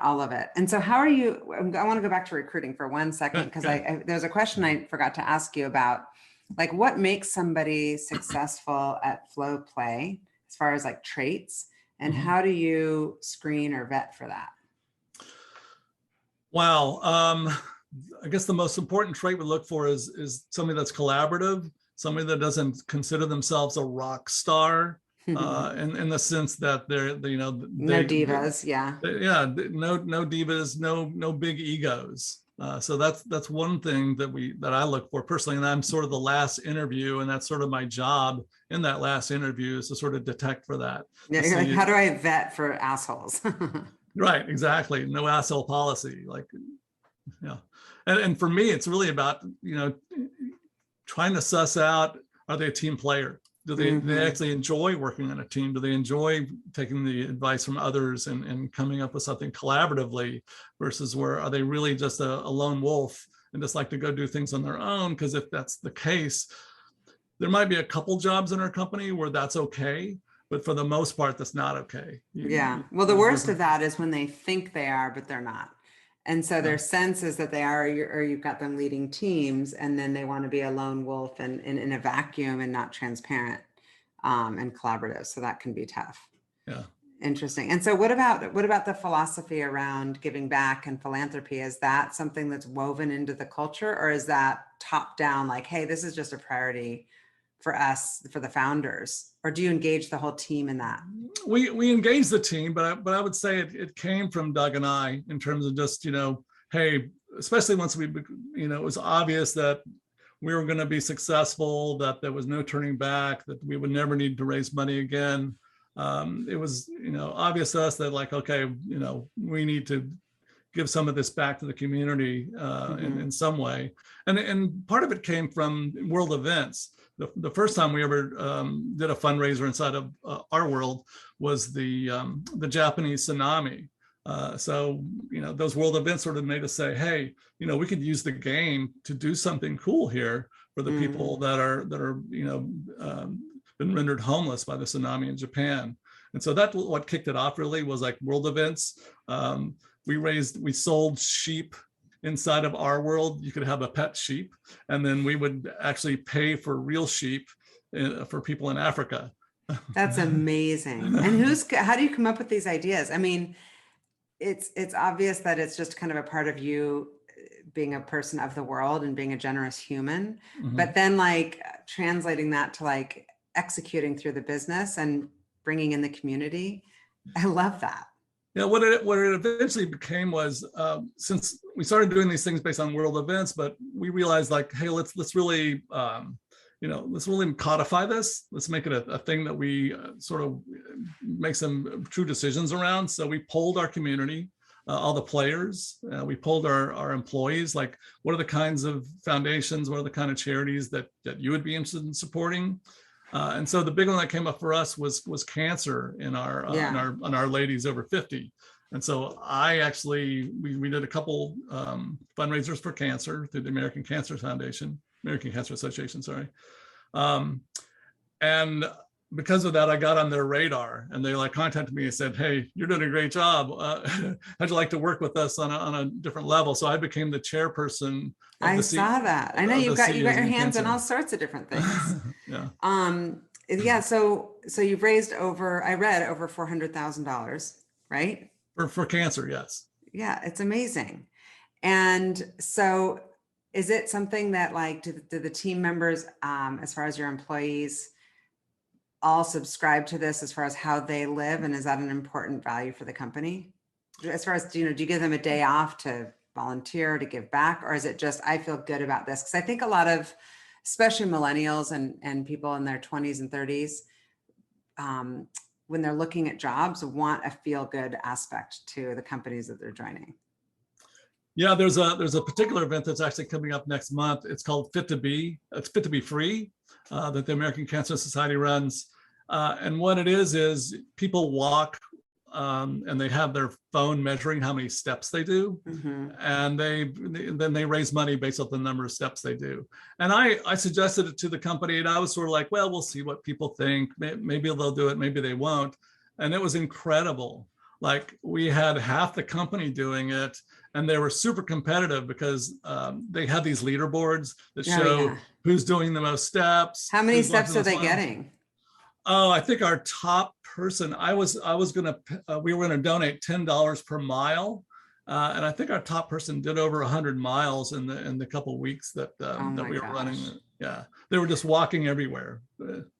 all of it. And so how are you, I want to go back to recruiting for 1 second, because there's a question I forgot to ask you about, like, what makes somebody successful at FlowPlay as far as like traits, and how do you screen or vet for that?
Wow. I guess the most important trait we look for is somebody that's collaborative, somebody that doesn't consider themselves a rock star, in the sense that they're no divas, no divas, no big egos. So that's one thing that I look for personally, and I'm sort of the last interview, and that's sort of my job in that last interview, is to sort of detect for that.
Yeah, you're like, how do I vet for assholes?
Right, exactly. No asshole policy, and for me, it's really about trying to suss out, are they a team player? Do they actually enjoy working on a team? Do they enjoy taking the advice from others and coming up with something collaboratively, versus where are they really just a lone wolf and just like to go do things on their own? Because if that's the case, there might be a couple jobs in our company where that's okay, but for the most part, that's not okay.
Well, the worst of that is when they think they are, but they're not. And so their sense is that they are, or you've got them leading teams, and then they want to be a lone wolf and in a vacuum and not transparent and collaborative. So that can be tough.
Yeah.
Interesting. And so what about the philosophy around giving back and philanthropy? Is that something that's woven into the culture, or is that top down, like, hey, this is just a priority for us, for the founders? Or do you engage the whole team in that?
We engaged the team, but I would say it came from Doug and I in terms of just, hey, especially once it was obvious that we were going to be successful, that there was no turning back, that we would never need to raise money again. It was, obvious to us that, like, okay, we need to give some of this back to the community in some way. And part of it came from world events. The first time we ever did a fundraiser inside of our world was the Japanese tsunami. So, those world events sort of made us say, hey, we could use the game to do something cool here for the people that are been rendered homeless by the tsunami in Japan. And so that's what kicked it off, really, was like world events. We sold sheep inside of our world. You could have a pet sheep, and then we would actually pay for real sheep for people in Africa.
That's amazing. And how do you come up with these ideas? I mean, it's obvious that it's just kind of a part of you being a person of the world and being a generous human, but then like translating that to like executing through the business and bringing in the community. I love that.
Yeah, what it eventually became was, since we started doing these things based on world events, but we realized, like, hey, let's really let's really codify this. Let's make it a thing that we sort of make some true decisions around. So we polled our community, all the players. We polled our employees, like, what are the kinds of foundations, what are the kind of charities that you would be interested in supporting? And so the big one that came up for us was cancer in our ladies over 50. And so we did a couple fundraisers for cancer through the American Cancer Association, sorry. And because of that, I got on their radar, and they contacted me and said, hey, you're doing a great job. How'd you like to work with us on a different level? So I became the chairperson.
I saw that. I know you've got your hands in all sorts of different things.
Yeah.
So you've raised over $400,000, right?
For cancer, yes.
Yeah, it's amazing. And so is it something that, like, do the team members, as far as your employees, all subscribe to this as far as how they live? And is that an important value for the company? As far as, do you give them a day off to volunteer, to give back? Or is it just, I feel good about this? Because I think a lot of, especially millennials and people in their 20s and 30s, when they're looking at jobs, want a feel good aspect to the companies that they're joining.
Yeah, there's a particular event that's actually coming up next month. It's called Fit to Be. It's Fit to Be Free, that the American Cancer Society runs. And what it is people walk, and they have their phone measuring how many steps they do. And then they raise money based on the number of steps they do. And I suggested it to the company, and I was sort of like, well, we'll see what people think. Maybe they'll do it, maybe they won't. And it was incredible. Like, we had half the company doing it, and they were super competitive because they had these leaderboards that show who's doing the most steps.
How many steps are they getting?
Oh, I think our top person, we were gonna donate $10 per mile. And I think our top person did over 100 miles in the couple of weeks that we were running. Yeah, they were just walking everywhere.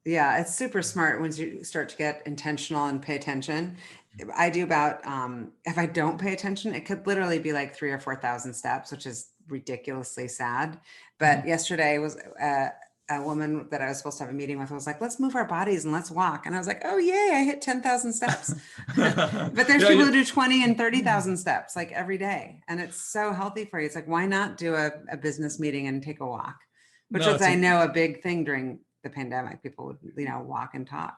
Yeah, it's super smart once you start to get intentional and pay attention. I do about, if I don't pay attention, it could literally be like 3,000 or 4,000 steps, which is ridiculously sad. But yesterday was a woman that I was supposed to have a meeting with was like, let's move our bodies and let's walk. And I was like, oh, yay, I hit 10,000 steps. But there's people who do 20 and 30,000 steps like every day. And it's so healthy for you. It's like, why not do a business meeting and take a walk? Which was, I know, a big thing during the pandemic. People would, walk and talk.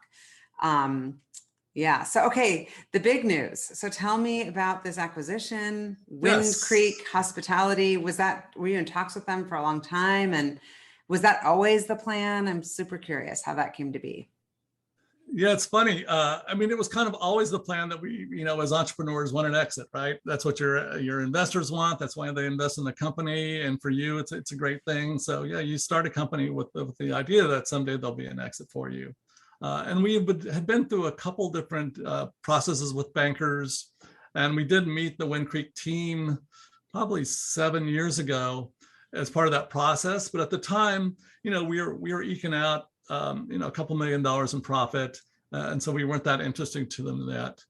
Yeah. So, okay. The big news. So tell me about this acquisition, Wind Creek Hospitality. Were you in talks with them for a long time? And was that always the plan? I'm super curious how that came to be.
Yeah, it's funny. I mean, it was kind of always the plan that we, as entrepreneurs, want an exit, right? That's what your investors want. That's why they invest in the company. And for you, it's a great thing. So yeah, you start a company with the idea that someday there'll be an exit for you. And we had been through a couple different processes with bankers, and we did meet the Wind Creek team probably 7 years ago as part of that process. But at the time, we were eking out, a couple $1 million in profit. And so we weren't that interesting to them yet.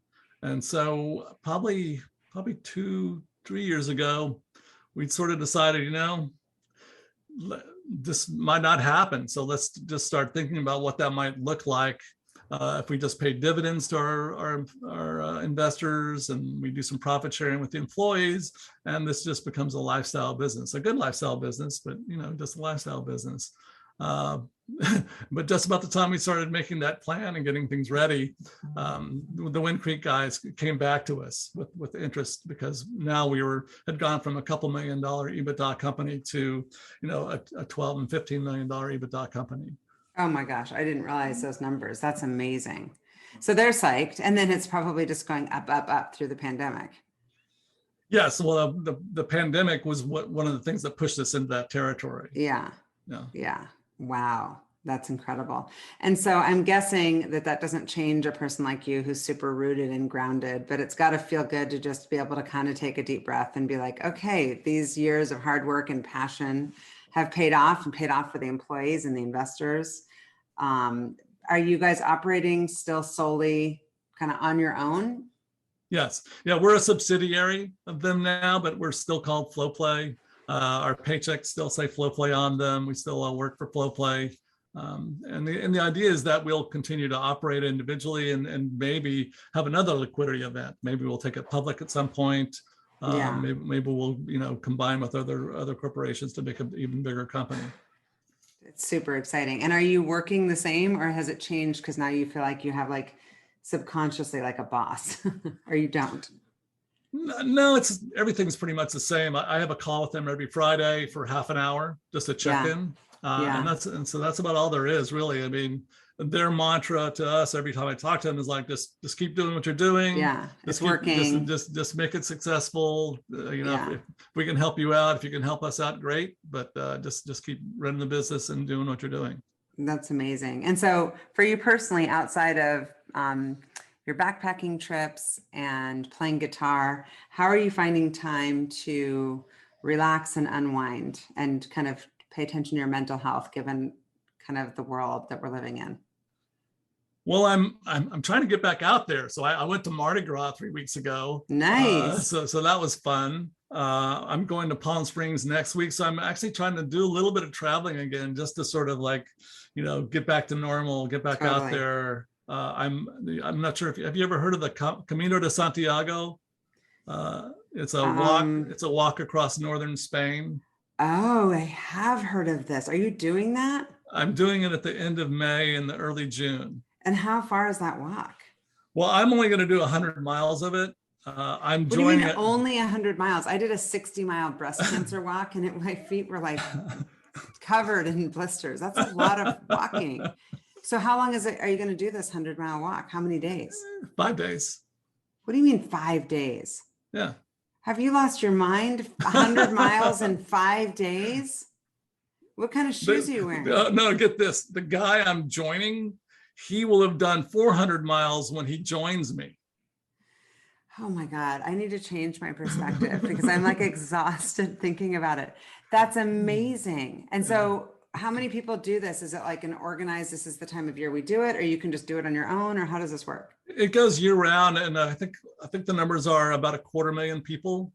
And so probably 2-3 years ago, we'd sort of decided, this might not happen. So let's just start thinking about what that might look like if we just pay dividends to our investors, and we do some profit sharing with the employees, and this just becomes a lifestyle business, a good lifestyle business, but just a lifestyle business. But just about the time we started making that plan and getting things ready, the Wind Creek guys came back to us with interest, because now we had gone from a couple $1 million EBITDA company to a 12 and $15 million EBITDA company.
Oh my gosh, I didn't realize those numbers. That's amazing. So they're psyched, and then it's probably just going up through the pandemic.
Yes, well, the pandemic was one of the things that pushed us into that territory.
Yeah. Wow, that's incredible. And so I'm guessing that doesn't change a person like you who's super rooted and grounded, but it's got to feel good to just be able to kind of take a deep breath and be like, okay, these years of hard work and passion have paid off, and paid off for the employees and the investors. Are you guys operating still solely kind of on your own?
Yes. Yeah, we're a subsidiary of them now, but we're still called FlowPlay. Our paychecks still say FlowPlay on them. We still work for FlowPlay. And the idea is that we'll continue to operate individually and maybe have another liquidity event. Maybe we'll take it public at some point. Maybe we'll combine with other corporations to make an even bigger company.
It's super exciting. And are you working the same, or has it changed because now you feel like you have like subconsciously like a boss or you don't?
No, everything's pretty much the same. I have a call with them every Friday for half an hour just to check in. And so that's about all there is, really. I mean, their mantra to us every time I talk to them is like, just keep doing what you're doing.
Yeah, it's working.
Just make it successful. If we can help you out, if you can help us out, great. But just keep running the business and doing what you're doing.
That's amazing. And so for you personally, outside of your backpacking trips and playing guitar, how are you finding time to relax and unwind and kind of pay attention to your mental health, given kind of the world that we're living in?
Well, I'm trying to get back out there. So I went to Mardi Gras 3 weeks ago.
Nice.
So that was fun. I'm going to Palm Springs next week. So I'm actually trying to do a little bit of traveling again, just to sort of like, get back to normal, get back out there. I'm not sure have you ever heard of the Camino de Santiago? It's a walk across northern Spain.
Oh, I have heard of this. Are you doing that?
I'm doing it at the end of May and the early June.
And how far is that walk?
Well, I'm only going to do 100 miles of it. I'm
what
joining
do you mean
it.
Only 100 miles? I did a 60-mile breast cancer walk, and my feet were like covered in blisters. That's a lot of walking. So how long are you going to do this 100-mile walk? How many days?
5 days.
What do you mean 5 days?
Yeah.
Have you lost your mind? 100 miles in 5 days? What kind of shoes are you wearing?
No, get this. The guy I'm joining, he will have done 400 miles when he joins me.
Oh my God. I need to change my perspective because I'm like exhausted thinking about it. That's amazing. And so how many people do this? Is it like an organized, this is the time of year we do it, or you can just do it on your own, or how does this work?
It goes year round. And I think the numbers are about 250,000 people.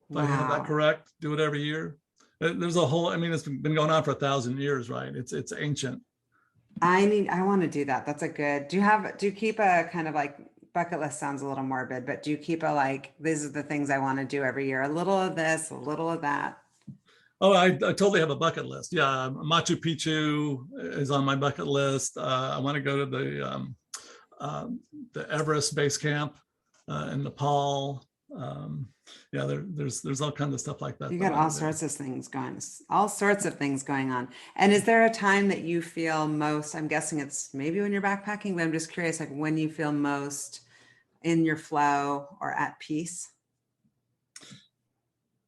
If I have that correct, do it every year. There's a whole, it's been going on for 1,000 years, right? It's ancient.
I want to do that. That's a good, do you keep a kind of like, bucket list sounds a little morbid, but do you keep a like, these are the things I want to do every year? A little of this, a little of that.
Oh, I totally have a bucket list. Yeah, Machu Picchu is on my bucket list. I want to go to the Everest base camp in Nepal. There's all kinds of stuff like that.
You got all sorts of things going on. And is there a time that you feel most, I'm guessing it's maybe when you're backpacking, but I'm just curious, like when you feel most in your flow or at peace?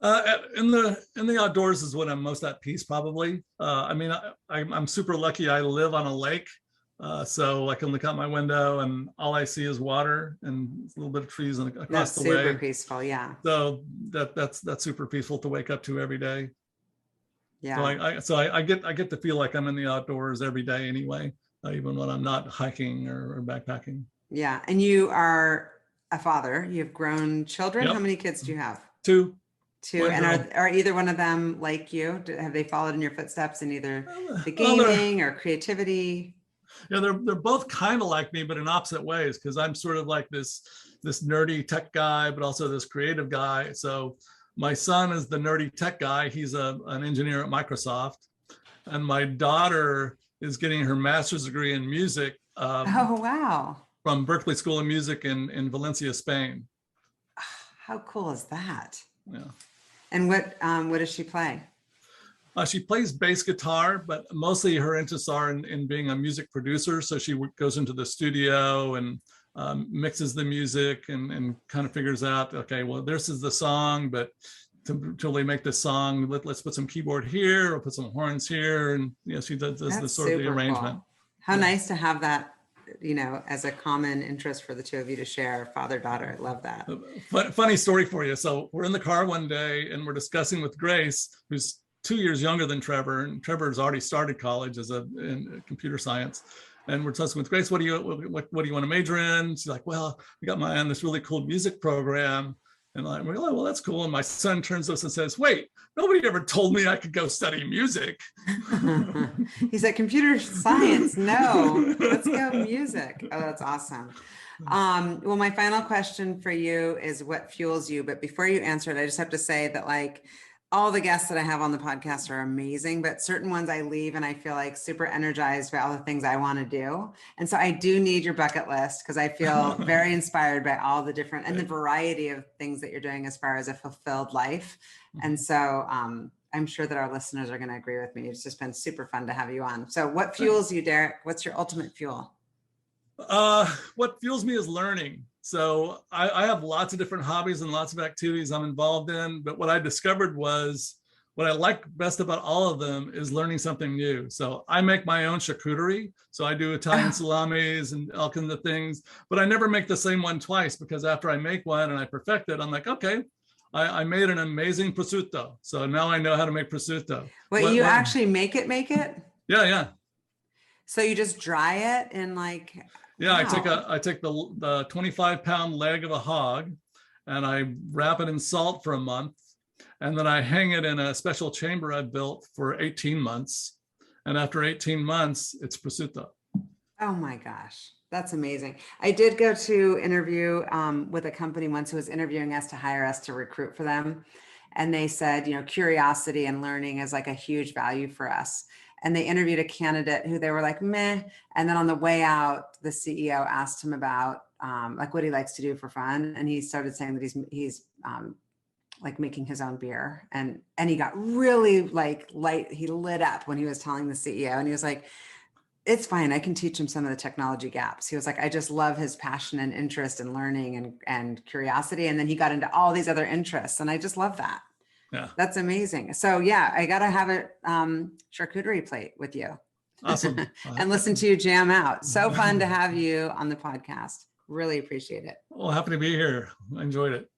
In the outdoors is when I'm most at peace, probably. I'm super lucky. I live on a lake, So I can look out my window and all I see is water and a little bit of trees across
That's
the
super
way.
peaceful. Yeah.
So that's super peaceful to wake up to every day.
Yeah.
So I get to feel like I'm in the outdoors every day anyway, even when I'm not hiking or backpacking.
Yeah. And you are a father. You have grown children. How
Yep.
many kids do you have?
Two.
Two.
Boy and
And
girl.
are either one of them like you? Have they followed in your footsteps in either the
Well,
gaming or creativity?
yeah, they're both kind of like me, but in opposite ways, because I'm sort of like this nerdy tech guy, but also this creative guy. So my son is the nerdy tech guy. He's an engineer at Microsoft, and my daughter is getting her master's degree in music
Oh, wow.
from Berkeley School of Music in Valencia, Spain.
How cool is that?
Yeah.
And what does she play?
She plays bass guitar, but mostly her interests are in being a music producer. So she goes into the studio and mixes the music and kind of figures out, okay, well, this is the song, but to really make this song, let's put some keyboard here or put some horns here. And she does the sort of the arrangement.
Cool. How nice to have that, as a common interest for the two of you to share, father-daughter. I love that.
Funny story for you. So we're in the car one day and we're discussing with Grace, who's 2 years younger than Trevor, and Trevor's already started college in computer science. And we're talking with Grace, what do you want to major in? She's like, well, we got my on this really cool music program. And we're like, well, that's cool. And my son turns to us and says, wait, nobody ever told me I could go study music.
He said, computer science, no, let's go music. Oh, that's awesome. Well, my final question for you is what fuels you? But before you answer it, I just have to say that all the guests that I have on the podcast are amazing, but certain ones I leave and I feel like super energized by all the things I want to do. And so I do need your bucket list because I feel very inspired by all the different and the variety of things that you're doing as far as a fulfilled life. And so I'm sure that our listeners are going to agree with me. It's just been super fun to have you on. So what fuels you, Derrick? What's your ultimate fuel?
What fuels me is learning. So I have lots of different hobbies and lots of activities I'm involved in, but what I discovered was what I like best about all of them is learning something new. So I make my own charcuterie. So I do Italian salamis and all kinds of things, but I never make the same one twice because after I make one and I perfect it, I'm like, okay, I made an amazing prosciutto. So now I know how to make prosciutto.
Wait, you actually make it?
Yeah.
So you just dry it and
yeah,
wow.
I take the 25-pound leg of a hog and I wrap it in salt for a month. And then I hang it in a special chamber I built for 18 months. And after 18 months, it's prosciutto.
Oh my gosh, that's amazing. I did go to interview with a company once who was interviewing us to hire us to recruit for them. And they said, curiosity and learning is a huge value for us. And they interviewed a candidate who they were like, meh. And then on the way out, the CEO asked him about what he likes to do for fun. And he started saying that he's making his own beer. And he got really light. He lit up when he was telling the CEO and he was like, it's fine. I can teach him some of the technology gaps. He was like, I just love his passion and interest in learning and curiosity. And then he got into all these other interests. And I just love that.
Yeah.
That's amazing. So yeah, I got to have a charcuterie plate with you.
Awesome.
And listen to you jam out. So fun to have you on the podcast. Really appreciate it.
Well, happy to be here. I enjoyed it.